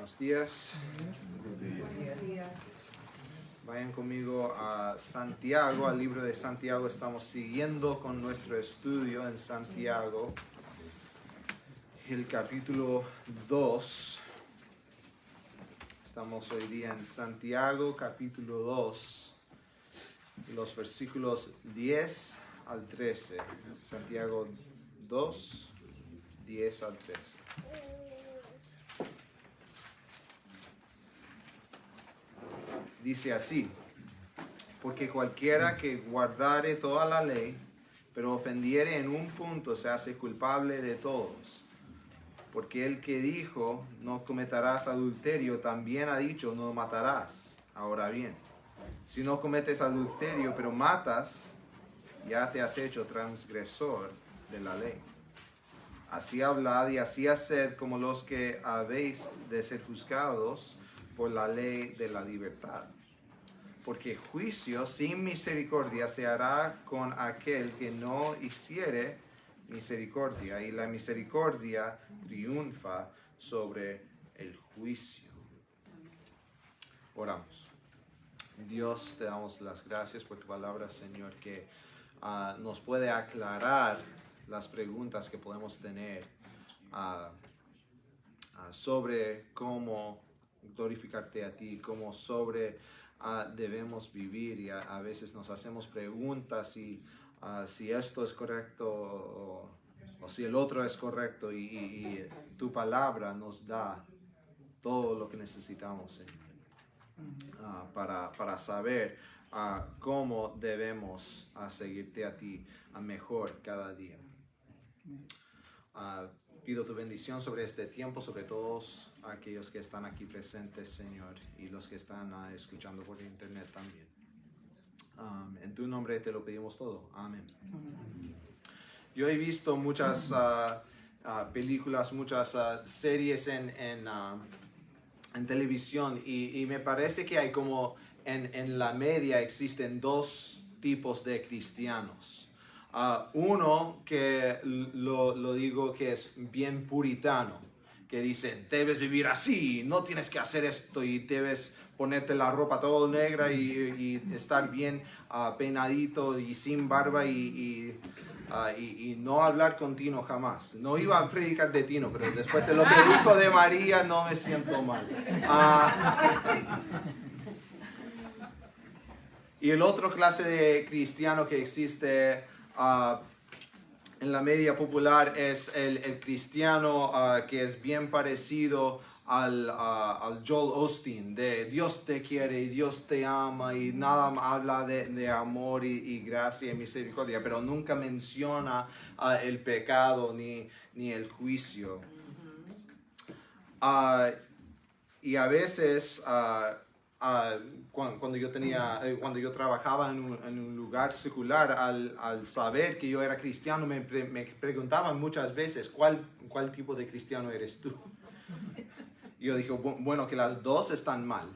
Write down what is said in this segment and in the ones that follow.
Buenos días. Vayan conmigo a Santiago, al libro de Santiago. Estamos siguiendo con nuestro estudio en Santiago, el capítulo 2. Estamos hoy día en Santiago, capítulo 2, los versículos 10 al 13. Santiago 2, 10 al 13. Dice así: porque cualquiera que guardare toda la ley, pero ofendiere en un punto, se hace culpable de todos. Porque el que dijo, no cometerás adulterio, también ha dicho, no matarás. Ahora bien, si no cometes adulterio, pero matas, ya te has hecho transgresor de la ley. Así hablad y así haced como los que habéis de ser juzgados por la ley de la libertad. Porque juicio sin misericordia se hará con aquel que no hiciere misericordia, y la misericordia triunfa sobre el juicio. Oramos. Dios, te damos las gracias por tu palabra, Señor, que nos puede aclarar las preguntas que podemos tener sobre cómo glorificarte a ti, cómo debemos vivir, y a veces nos hacemos preguntas si esto es correcto o si el otro es correcto, y tu palabra nos da todo lo que necesitamos, Señor, para saber cómo debemos seguirte a ti mejor cada día. Pido tu bendición sobre este tiempo, sobre todos aquellos que están aquí presentes, Señor, y los que están escuchando por internet también. En tu nombre te lo pedimos todo. Amén. Yo he visto muchas películas, muchas series en televisión, y me parece que hay como en la media existen dos tipos de cristianos. Uno que lo digo que es bien puritano, que dice, debes vivir así, no tienes que hacer esto, y debes ponerte la ropa todo negra y estar bien peinadito y sin barba, y no hablar con Tino jamás. No iba a predicar de Tino, pero después de lo que dijo de María no me siento mal. Y el otro clase de cristiano que existe en la media popular es el cristiano que es bien parecido al Joel Osteen, de Dios te quiere y Dios te ama, y nada habla de amor y gracia y misericordia, pero nunca menciona el pecado ni el juicio. Y a veces cuando yo trabajaba en un lugar secular, al saber que yo era cristiano, me preguntaban muchas veces, ¿cuál tipo de cristiano eres tú? Y yo dije, bueno, que las dos están mal.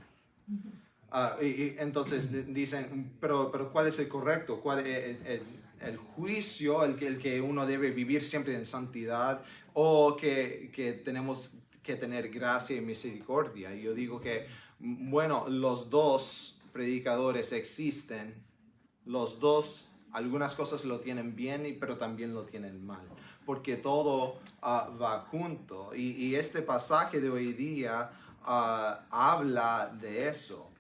Y entonces dicen, pero ¿cuál es el correcto? ¿Cuál es el juicio, el que uno debe vivir siempre en santidad, o que tenemos que tener gracia y misericordia? Y yo digo que, bueno, los dos predicadores existen, los dos, algunas cosas lo tienen bien, pero también lo tienen mal, porque todo va junto, y este pasaje de hoy día habla de eso.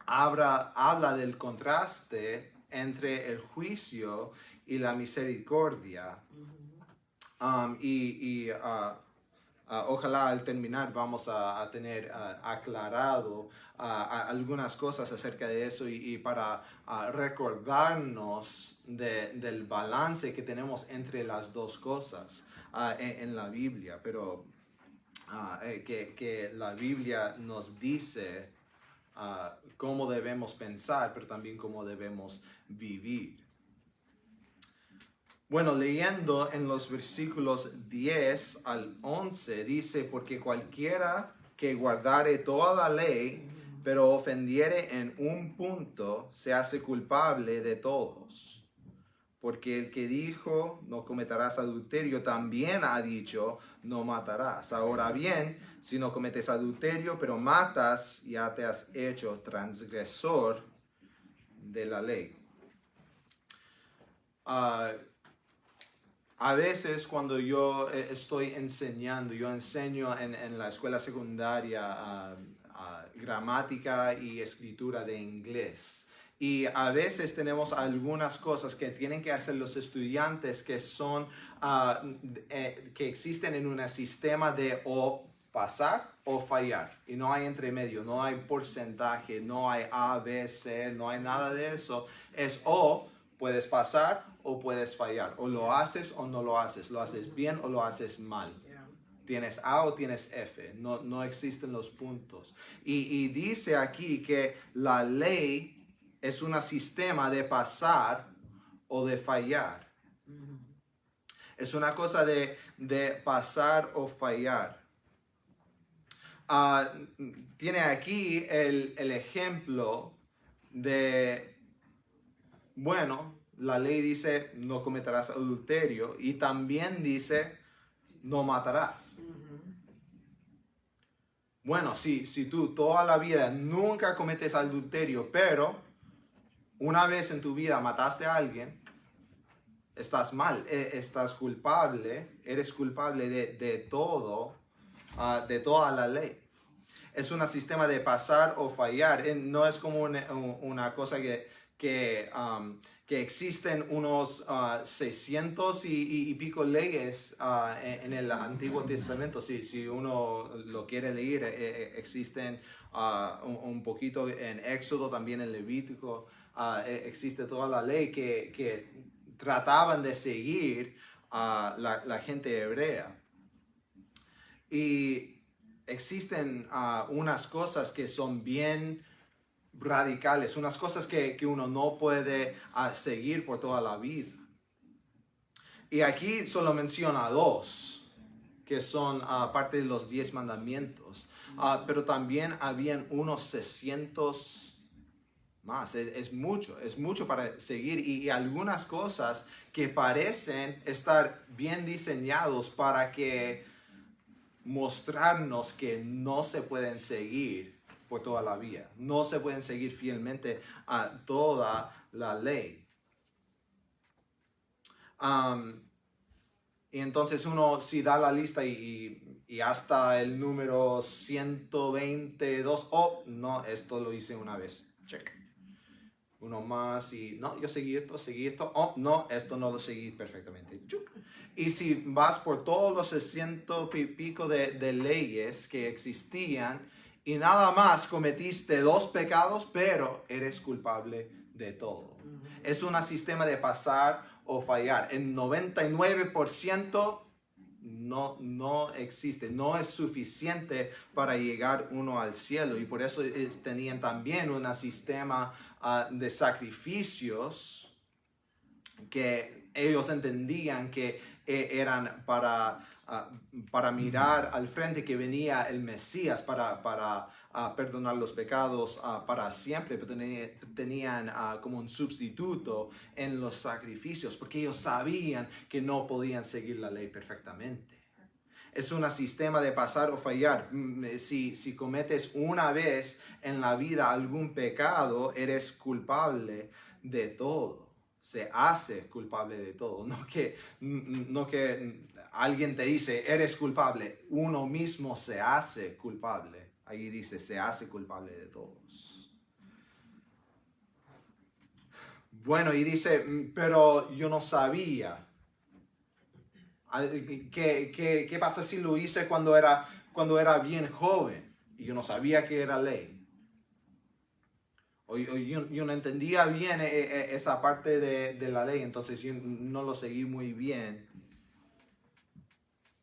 Habla del contraste entre el juicio y la misericordia. Ojalá al terminar vamos a tener aclarado algunas cosas acerca de eso, y para recordarnos del balance que tenemos entre las dos cosas en la Biblia, pero que la Biblia nos dice cómo debemos pensar, pero también cómo debemos vivir. Bueno, leyendo en los versículos 10 al 11, dice, porque cualquiera que guardare toda la ley, pero ofendiere en un punto, se hace culpable de todos. porque el que dijo no cometerás adulterio también ha dicho no matarás. Ahora bien, si no cometes adulterio pero matas, ya te has hecho transgresor de la ley. A veces cuando yo estoy enseñando, yo enseño en la escuela secundaria gramática y escritura de inglés. Y a veces tenemos algunas cosas que tienen que hacer los estudiantes que son, que existen en un sistema de o pasar o fallar. Y no hay entre medio, no hay porcentaje, no hay A, B, C, no hay nada de eso. Es o puedes pasar o puedes fallar. O lo haces o no lo haces bien o lo haces mal. Tienes A o tienes F, no existen los puntos. Y dice aquí que la ley es un sistema de pasar o de fallar. Es una cosa de pasar o fallar. Tiene aquí el ejemplo de, bueno, la ley dice no cometerás adulterio y también dice no matarás. Bueno, si tú toda la vida nunca cometes adulterio, pero una vez en tu vida mataste a alguien, estás mal, estás culpable, eres culpable de todo, de toda la ley. Es un sistema de pasar o fallar, no es como una cosa que existen unos 600 y pico leyes en el Antiguo Testamento. Si uno lo quiere leer, existen un poquito en Éxodo, también en Levítico. Existe toda la ley que trataban de seguir la gente hebrea. Y existen unas cosas que son bien radicales, unas cosas que uno no puede seguir por toda la vida. Y aquí solo menciona 2, que son parte de los 10 mandamientos, pero también habían unos 600 más. Es mucho para seguir, y algunas cosas que parecen estar bien diseñados para que mostrarnos que no se pueden seguir por toda la vida, no se pueden seguir fielmente a toda la ley. Y entonces uno si da la lista y hasta el número 122, oh, no, esto lo hice una vez, check. Uno más y no, yo seguí esto, oh, no, esto no lo seguí perfectamente. Y si vas por todos los 600 y pico de leyes que existían y nada más cometiste 2 pecados, pero eres culpable de todo. Es un sistema de pasar o fallar. En 99% no existe, no es suficiente para llegar uno al cielo, y por eso tenían también un sistema de sacrificios que ellos entendían que eran para mirar al frente que venía el Mesías para perdonar los pecados para siempre, pero tenían como un sustituto en los sacrificios, porque ellos sabían que no podían seguir la ley perfectamente. Es un sistema de pasar o fallar. Si cometes una vez en la vida algún pecado, eres culpable de todo. Se hace culpable de todo. No que alguien te dice, eres culpable. Uno mismo se hace culpable. Ahí dice, se hace culpable de todos. Bueno, y dice, pero yo no sabía. ¿Qué pasa si lo hice cuando era bien joven y yo no sabía que era ley? O yo no entendía bien esa parte de la ley, entonces yo no lo seguí muy bien.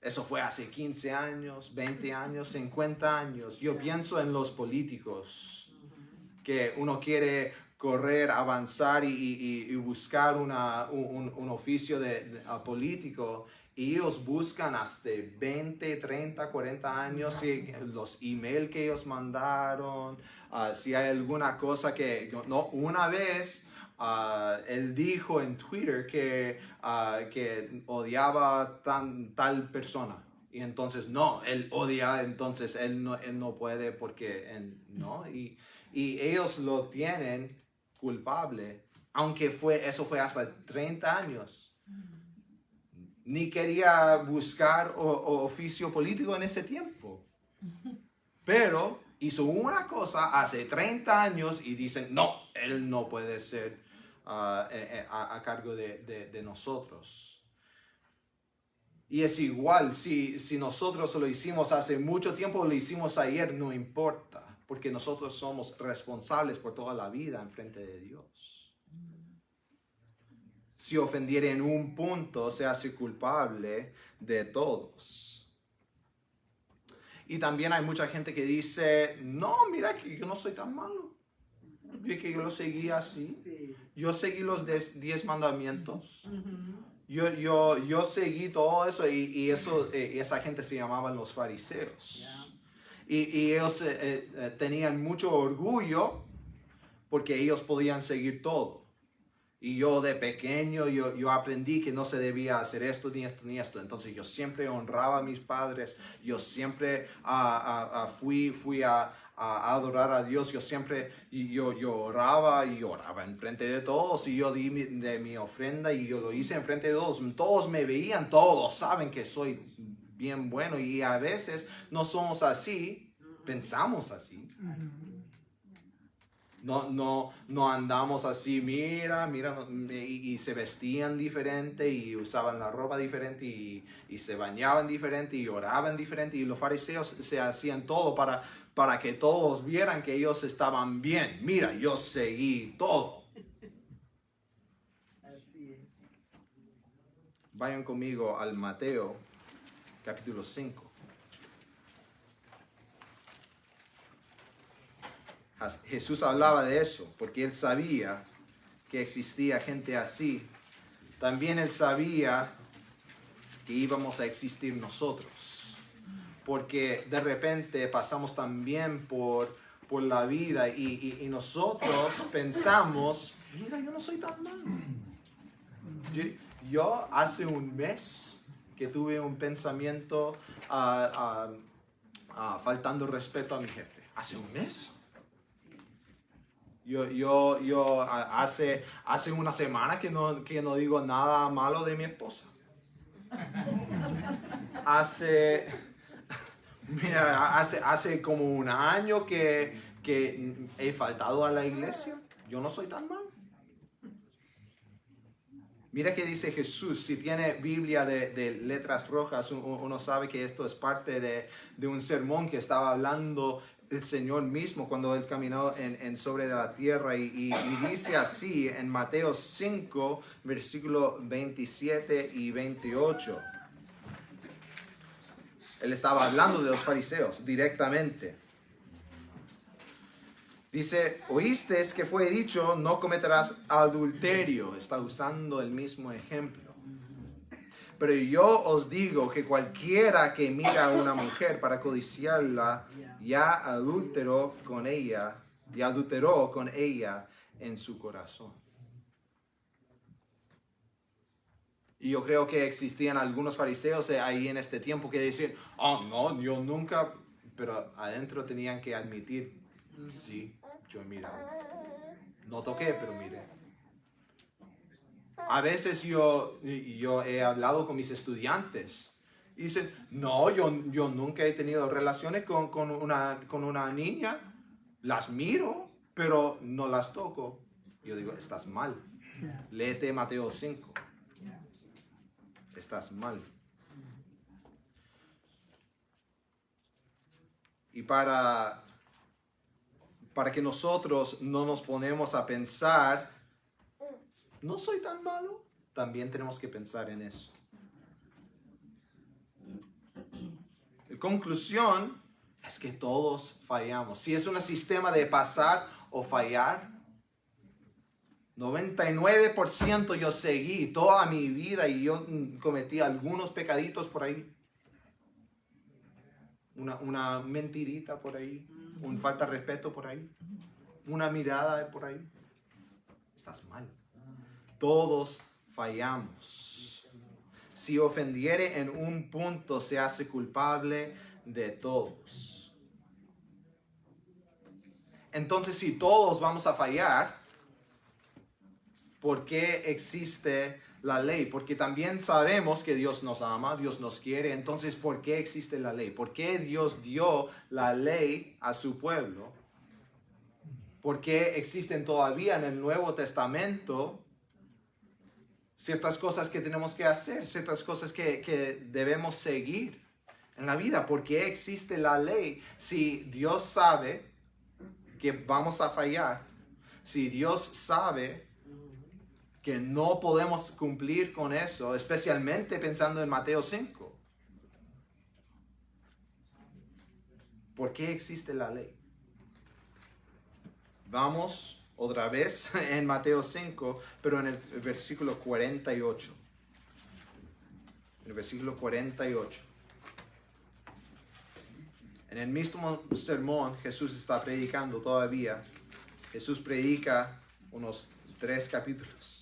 Eso fue hace 15 años, 20 años, 50 años. Yo pienso en los políticos, que uno quiere correr, avanzar y buscar un oficio de político, y ellos buscan hasta 20, 30, 40 años, si los emails que ellos mandaron, si hay alguna cosa que, no, una vez él dijo en Twitter que odiaba tal persona. Y entonces, no, él odia, entonces él no puede porque no. Y ellos lo tienen culpable, aunque eso fue hasta 30 años. Ni quería buscar oficio político en ese tiempo. Pero hizo una cosa hace 30 años y dicen, no, él no puede ser a cargo de nosotros. Y es igual, si nosotros lo hicimos hace mucho tiempo o lo hicimos ayer, no importa, porque nosotros somos responsables por toda la vida en frente de Dios. Si ofendiere en un punto, se hace culpable de todos. Y también hay mucha gente que dice, no, mira que yo no soy tan malo. Y que yo lo seguí así. Yo seguí los 10 mandamientos. Yo seguí todo eso y esa gente se llamaban los fariseos. Y ellos tenían mucho orgullo porque ellos podían seguir todo. Y yo de pequeño, yo aprendí que no se debía hacer esto, ni esto, ni esto. Entonces yo siempre honraba a mis padres. Yo siempre fui a adorar a Dios. Yo oraba en frente de todos. Y yo di de mi ofrenda y yo lo hice en frente de todos. Todos me veían, todos saben que soy bien bueno. Y a veces no somos así, pensamos así. No andamos así, mira, y se vestían diferente y usaban la ropa diferente y se bañaban diferente y oraban diferente. Y los fariseos se hacían todo para que todos vieran que ellos estaban bien. Mira, yo seguí todo. Así es. Vayan conmigo al Mateo, capítulo 5. Jesús hablaba de eso porque él sabía que existía gente así. También él sabía que íbamos a existir nosotros, porque de repente pasamos también por la vida y nosotros pensamos, mira, yo no soy tan malo. Yo hace un mes que tuve un pensamiento faltando respeto a mi jefe. ¿Hace un mes? Yo hace una semana que no digo nada malo de mi esposa. Hace como un año que he faltado a la iglesia. Yo no soy tan malo. Mira que dice Jesús. Si tiene Biblia de letras rojas, uno sabe que esto es parte de un sermón que estaba hablando el Señor mismo cuando él caminó sobre de la tierra y dice así en Mateo 5 versículo 27 y 28. Él estaba hablando de los fariseos directamente. Dice, oísteis que fue dicho, no cometerás adulterio. Está usando el mismo ejemplo. Pero yo os digo que cualquiera que mira a una mujer para codiciarla, ya adulteró con ella en su corazón. Y yo creo que existían algunos fariseos ahí en este tiempo que decían, oh no, yo nunca, pero adentro tenían que admitir, sí, yo he mirado. No toqué, pero miré. A veces yo he hablado con mis estudiantes y dicen, no, yo nunca he tenido relaciones con una niña. Las miro, pero no las toco. Yo digo, estás mal. Léete Mateo 5. Estás mal. Y para que nosotros no nos ponemos a pensar, no soy tan malo, también tenemos que pensar en eso. La conclusión es que todos fallamos. Si es un sistema de pasar o fallar, 99% yo seguí toda mi vida y yo cometí algunos pecaditos por ahí. Una mentirita por ahí, una falta de respeto por ahí, una mirada por ahí. estás mal. Todos fallamos. Si ofendiere en un punto, se hace culpable de todos. Entonces, si todos vamos a fallar, ¿por qué existe la ley? Porque también sabemos que Dios nos ama, Dios nos quiere. Entonces, ¿por qué existe la ley? ¿Por qué Dios dio la ley a su pueblo? ¿Por qué existen todavía en el Nuevo Testamento ciertas cosas que tenemos que hacer, ciertas cosas que debemos seguir en la vida? ¿Por qué existe la ley? Si Dios sabe que vamos a fallar, si Dios sabe que no podemos cumplir con eso, especialmente pensando en Mateo 5. ¿Por qué existe la ley? Vamos otra vez en Mateo 5, pero en el versículo 48. En el versículo 48. En el mismo sermón Jesús está predicando todavía. Jesús predica unos 3 capítulos.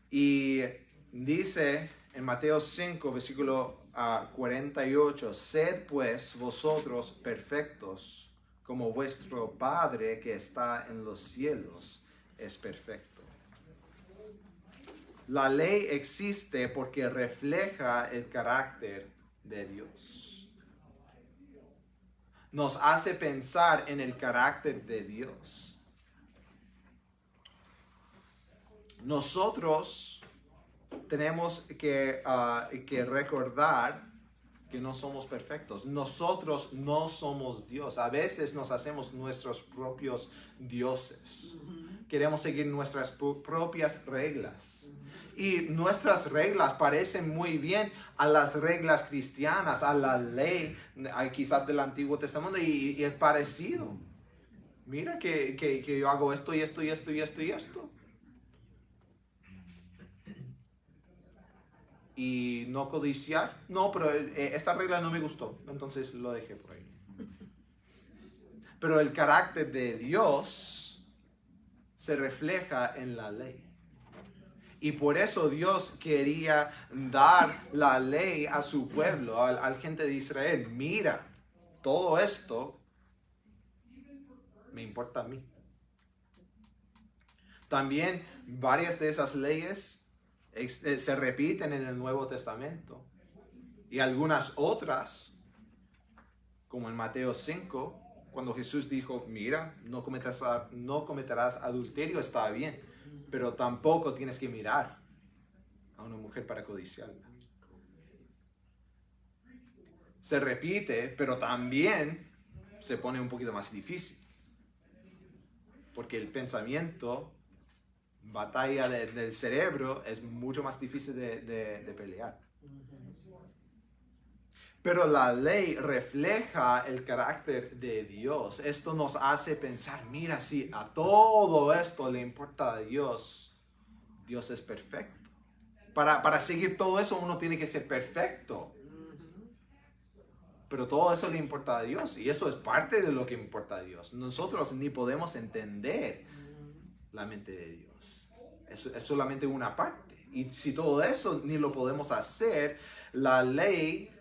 Y dice en Mateo 5, versículo 48, sed pues vosotros perfectos, como vuestro Padre que está en los cielos es perfecto. La ley existe porque refleja el carácter de Dios. Nos hace pensar en el carácter de Dios. Nosotros tenemos que recordar que no somos perfectos. Nosotros no somos Dios. A veces nos hacemos nuestros propios dioses. Queremos seguir nuestras propias reglas. Y nuestras reglas parecen muy bien a las reglas cristianas, a la ley, quizás del Antiguo Testamento, y es parecido. Mira que yo hago esto y esto y esto y esto y esto. Y no codiciar. No, pero esta regla no me gustó, entonces lo dejé por ahí. Pero el carácter de Dios se refleja en la ley. Y por eso Dios quería dar la ley a su pueblo, al gente de Israel. Mira, todo esto me importa a mí. También varias de esas leyes se repiten en el Nuevo Testamento. Y algunas otras, como en Mateo 5, cuando Jesús dijo, mira, no cometerás adulterio, está bien, pero tampoco tienes que mirar a una mujer para codiciarla. Se repite, pero también se pone un poquito más difícil. Porque el pensamiento, batalla del cerebro, es mucho más difícil de pelear. Pero la ley refleja el carácter de Dios. Esto nos hace pensar, mira, si a todo esto le importa a Dios, Dios es perfecto. Para seguir todo eso uno tiene que ser perfecto. Pero todo eso le importa a Dios y eso es parte de lo que importa a Dios. Nosotros ni podemos entender la mente de Dios. Es solamente una parte. Y si todo eso ni lo podemos hacer, la ley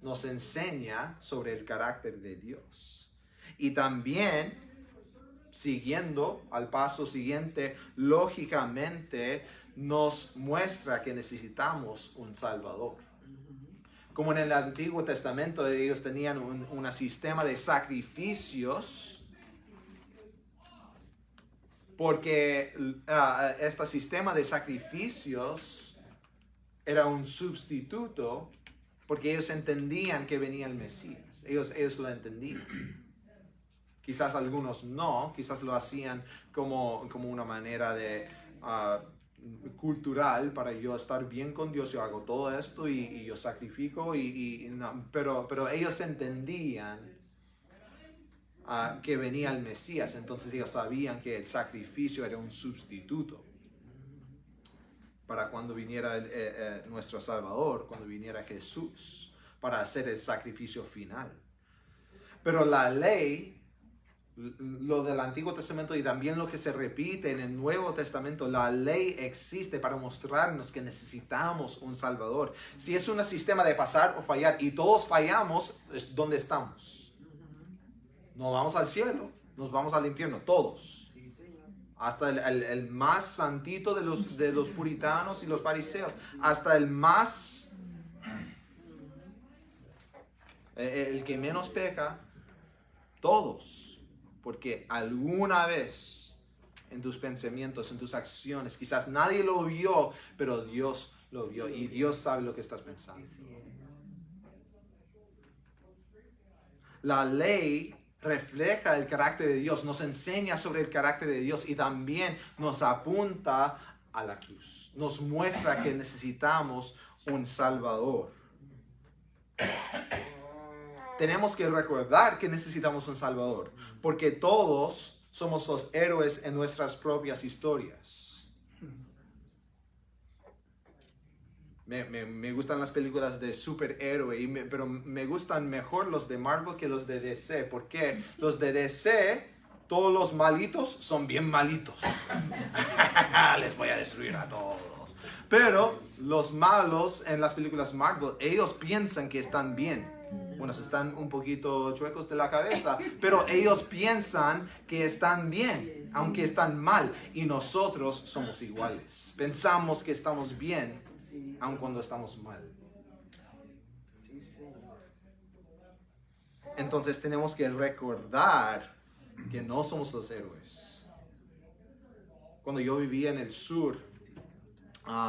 nos enseña sobre el carácter de Dios. Y también, siguiendo al paso siguiente, lógicamente nos muestra que necesitamos un Salvador. Como en el Antiguo Testamento ellos tenían un sistema de sacrificios, porque este sistema de sacrificios era un sustituto, porque ellos entendían que venía el Mesías. Ellos lo entendían. Quizás algunos no, quizás lo hacían como una manera de cultural, para yo estar bien con Dios, yo hago todo esto y yo sacrifico, no, pero ellos entendían que venía el Mesías, entonces ellos sabían que el sacrificio era un sustituto para cuando viniera nuestro Salvador, cuando viniera Jesús, para hacer el sacrificio final. Pero la ley lo del Antiguo Testamento y también lo que se repite en el Nuevo Testamento, la ley existe para mostrarnos que necesitamos un Salvador. Si es un sistema de pasar o fallar y todos fallamos, es donde estamos. No vamos al cielo, nos vamos al infierno, todos. Hasta el más santito de los puritanos y los fariseos, hasta el más, el que menos peca, todos. Porque alguna vez en tus pensamientos, en tus acciones, quizás nadie lo vio, pero Dios lo vio y Dios sabe lo que estás pensando. La ley refleja el carácter de Dios, nos enseña sobre el carácter de Dios y también nos apunta a la cruz. Nos muestra que necesitamos un Salvador. Tenemos que recordar que necesitamos un Salvador, porque todos somos los héroes en nuestras propias historias. Me gustan las películas de superhéroe, pero me gustan mejor los de Marvel que los de DC. Porque los de DC, todos los malitos son bien malitos. Les voy a destruir a todos. Pero los malos en las películas Marvel, ellos piensan que están bien. Bueno, están un poquito chuecos de la cabeza, pero ellos piensan que están bien, aunque están mal. Y nosotros somos iguales. Pensamos que estamos bien, aun cuando estamos mal. Entonces tenemos que recordar que no somos los héroes. Cuando yo vivía en el sur,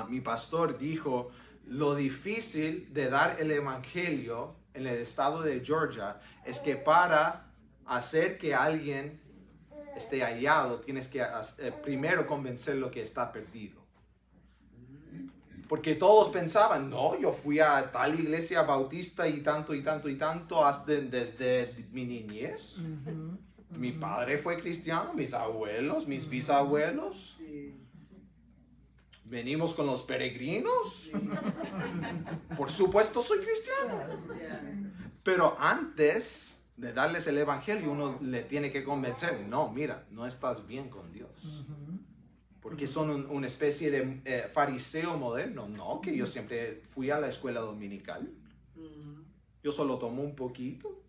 mi pastor dijo, lo difícil de dar el evangelio en el estado de Georgia es que para hacer que alguien esté hallado, tienes que primero convencerlo que está perdido. Porque todos pensaban, no, yo fui a tal iglesia bautista y tanto y tanto y tanto desde mi niñez. Mi padre fue cristiano, mis abuelos, mis bisabuelos. Venimos con los peregrinos. Por supuesto soy cristiano. Pero antes de darles el evangelio, uno le tiene que convencer. No, mira, no estás bien con Dios. Porque son una especie de fariseo moderno. No, que yo siempre fui a la escuela dominical. Yo solo tomo un poquito.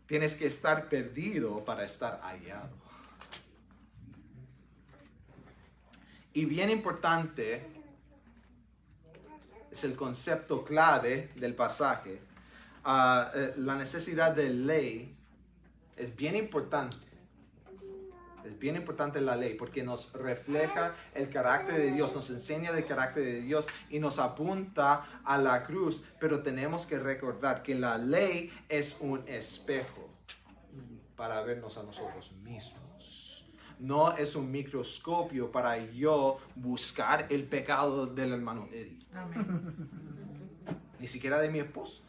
Tienes que estar perdido para estar hallado. Y bien importante es el concepto clave del pasaje. La necesidad de ley es bien importante. Es bien importante la ley porque nos refleja el carácter de Dios, nos enseña del carácter de Dios y nos apunta a la cruz. Pero tenemos que recordar que la ley es un espejo para vernos a nosotros mismos. No es un microscopio para yo buscar el pecado del hermano Eddie. Amén. Ni siquiera de mi esposo.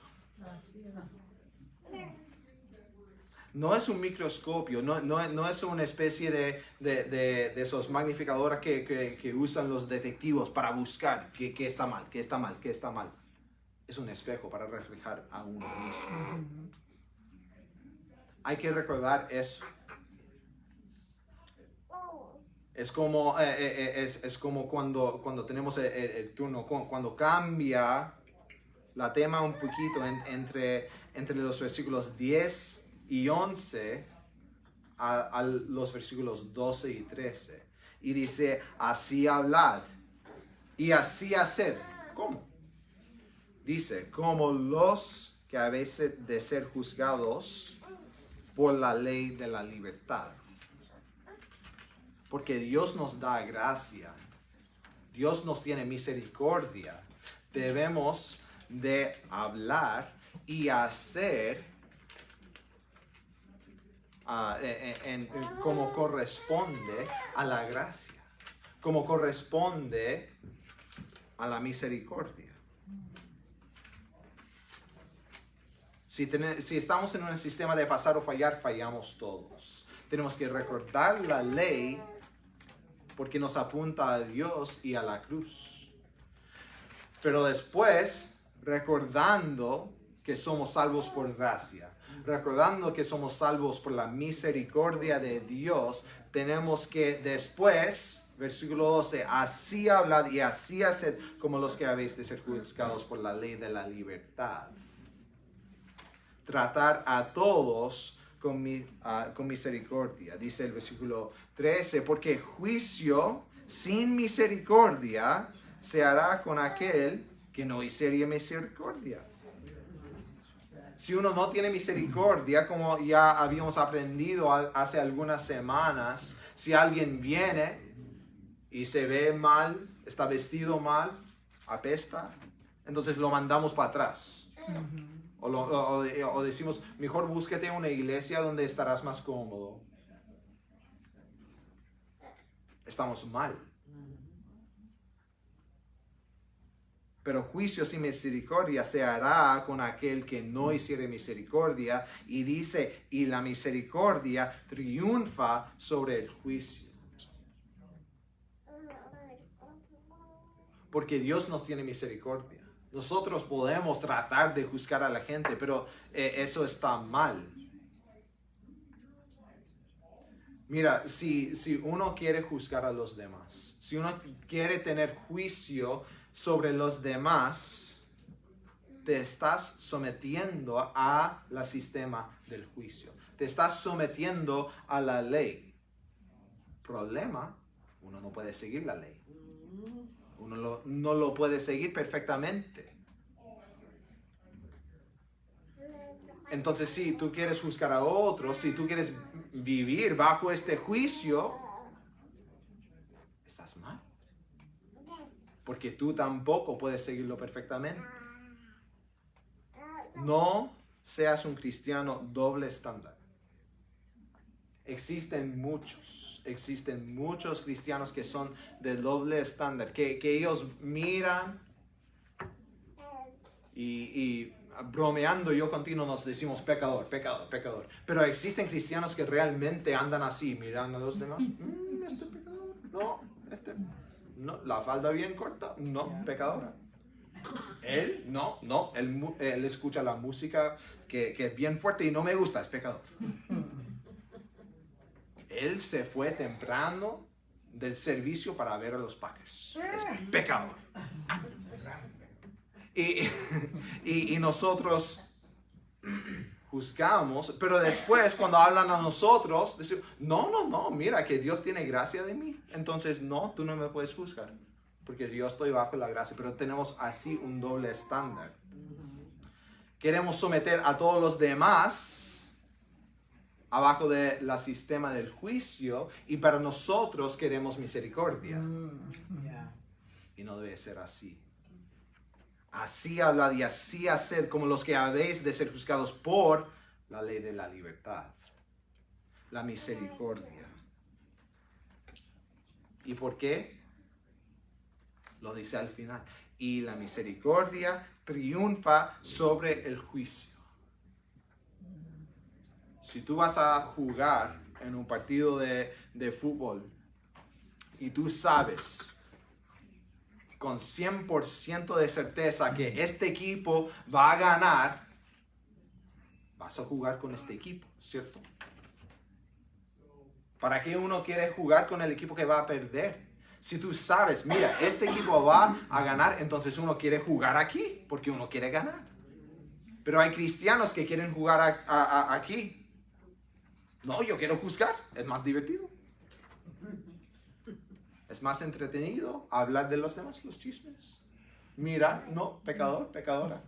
No es un microscopio, no es una especie de esos magnificadores que usan los detectives para buscar qué está mal, qué está mal, qué está mal. Es un espejo para reflejar a uno mismo. Hay que recordar eso. Es como cuando tenemos el turno, cuando cambia la tema un poquito entre los versículos 10 y 11 a los versículos 12 y 13. Y dice, así hablad y así haced. ¿Cómo? Dice, como los que habéis de ser juzgados por la ley de la libertad. Porque Dios nos da gracia. Dios nos tiene misericordia. Debemos de hablar y hacer como corresponde a la gracia. Como corresponde a la misericordia. Si estamos en un sistema de pasar o fallar, fallamos todos. Tenemos que recordar la ley porque nos apunta a Dios y a la cruz. Pero después, recordando que somos salvos por gracia, recordando que somos salvos por la misericordia de Dios, tenemos que después, versículo 12, así hablad y así haced como los que habéis de ser juzgados por la ley de la libertad. Tratar a todos con misericordia. Dice el versículo 13, porque juicio sin misericordia se hará con aquel que no hiciere misericordia. Si uno no tiene misericordia, como ya habíamos aprendido hace algunas semanas, si alguien viene y se ve mal, está vestido mal, apesta, entonces lo mandamos para atrás. O decimos, mejor búsquete una iglesia donde estarás más cómodo. Estamos mal. Pero juicio sin misericordia se hará con aquel que no hiciere misericordia. Y dice, y la misericordia triunfa sobre el juicio. Porque Dios nos tiene misericordia. Nosotros podemos tratar de juzgar a la gente, pero eso está mal. Mira, si uno quiere juzgar a los demás, si uno quiere tener juicio sobre los demás, te estás sometiendo a la sistema del juicio. Te estás sometiendo a la ley. Problema, uno no puede seguir la ley. Uno no lo puede seguir perfectamente. Entonces, si tú quieres juzgar a otros, si tú quieres vivir bajo este juicio, estás mal. Porque tú tampoco puedes seguirlo perfectamente. No seas un cristiano doble estándar. Existen muchos cristianos que son de doble estándar, que ellos miran y bromeando yo continuo nos decimos pecador, pecador, pecador. Pero existen cristianos que realmente andan así, mirando a los demás. Este pecador, no, no, la falda bien corta, no, pecadora. Él, no, él escucha la música que es bien fuerte y no me gusta, es pecador. Él se fue temprano del servicio para ver a los Packers. Es pecador. Y nosotros juzgamos, pero después cuando hablan a nosotros, decimos, no, mira que Dios tiene gracia de mí. Entonces, no, tú no me puedes juzgar, porque yo estoy bajo la gracia. Pero tenemos así un doble estándar. Queremos someter a todos los demás abajo del sistema del juicio, y para nosotros queremos misericordia. Y no debe ser así. Así hablad y así haced como los que habéis de ser juzgados por la ley de la libertad, la misericordia. ¿Y por qué? Lo dice al final. Y la misericordia triunfa sobre el juicio. Si tú vas a jugar en un partido de fútbol y tú sabes con 100% de certeza que este equipo va a ganar, vas a jugar con este equipo, ¿cierto? ¿Para qué uno quiere jugar con el equipo que va a perder? Si tú sabes, mira, este equipo va a ganar, entonces uno quiere jugar aquí porque uno quiere ganar. Pero hay cristianos que quieren jugar aquí. No, yo quiero juzgar, es más divertido. Es más entretenido hablar de los demás, los chismes. Mira, no, pecador, pecadora.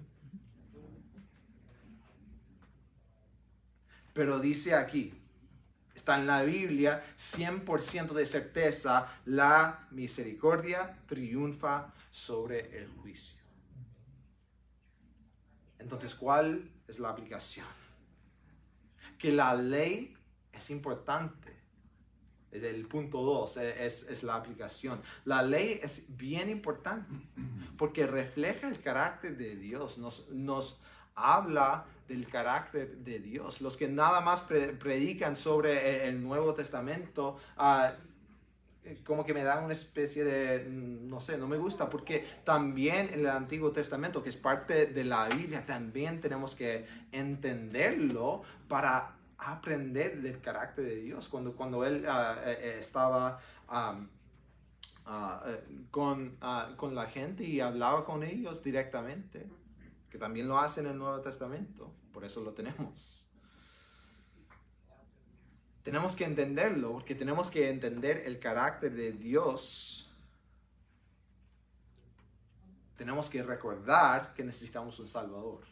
Pero dice aquí, está en la Biblia, 100% de certeza, la misericordia triunfa sobre el juicio. Entonces, ¿cuál es la aplicación? Que la ley es importante. Es el punto 2, es la aplicación. La ley es bien importante porque refleja el carácter de Dios, nos habla del carácter de Dios. Los que nada más predican sobre el Nuevo Testamento como que me da una especie de, no sé, no me gusta, porque también en el Antiguo Testamento, que es parte de la Biblia, también tenemos que entenderlo para aprender del carácter de Dios. Cuando él estaba con la gente y hablaba con ellos directamente, que también lo hace en el Nuevo Testamento, por eso lo tenemos. Tenemos que entenderlo, porque tenemos que entender el carácter de Dios. Tenemos que recordar que necesitamos un Salvador.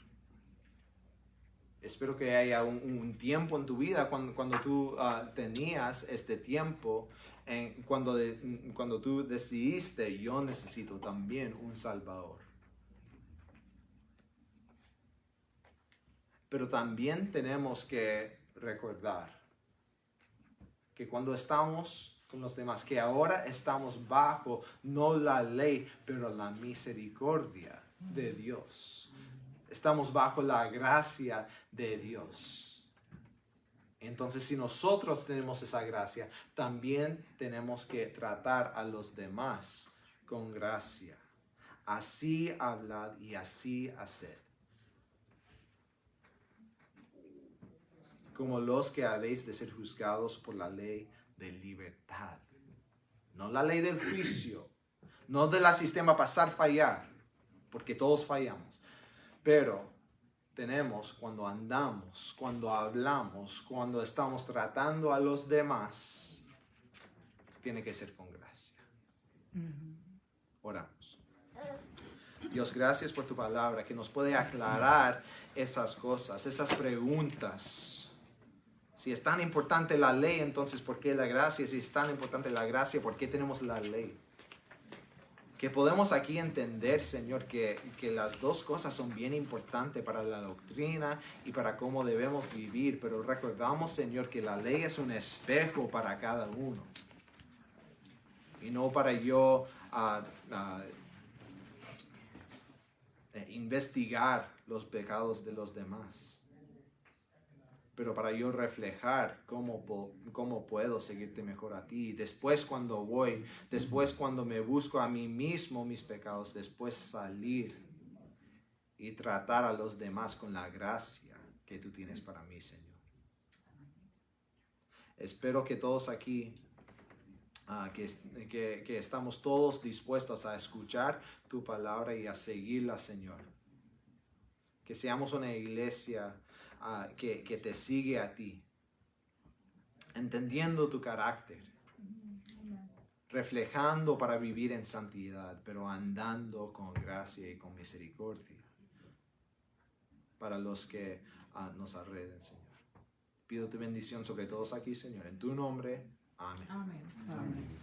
Espero que haya un tiempo en tu vida cuando tú tenías este tiempo, cuando tú decidiste, yo necesito también un Salvador. Pero también tenemos que recordar que cuando estamos con los demás, que ahora estamos bajo no la ley, pero la misericordia de Dios. Estamos bajo la gracia de Dios. Entonces, si nosotros tenemos esa gracia, también tenemos que tratar a los demás con gracia. Así hablad y así haced, como los que habéis de ser juzgados por la ley de libertad. No la ley del juicio, no del sistema pasar fallar, porque todos fallamos. Pero tenemos, cuando andamos, cuando hablamos, cuando estamos tratando a los demás, tiene que ser con gracia. Oramos. Dios, gracias por tu palabra que nos puede aclarar esas cosas, esas preguntas. Si es tan importante la ley, entonces ¿por qué la gracia? Si es tan importante la gracia, ¿por qué tenemos la ley? Que podemos aquí entender, Señor, que las dos cosas son bien importantes para la doctrina y para cómo debemos vivir. Pero recordamos, Señor, que la ley es un espejo para cada uno. Y no para yo investigar los pecados de los demás, pero para yo reflejar cómo puedo seguirte mejor a ti. Después cuando voy, después cuando me busco a mí mismo mis pecados, después salir y tratar a los demás con la gracia que tú tienes para mí, Señor. Espero que todos aquí, que estamos todos dispuestos a escuchar tu palabra y a seguirla, Señor. Que seamos una iglesia que te sigue a ti, entendiendo tu carácter, reflejando para vivir en santidad, pero andando con gracia y con misericordia para los que nos alrededor, Señor. Pido tu bendición sobre todos aquí, Señor, en tu nombre. Amén. Amén. Amén. Amén.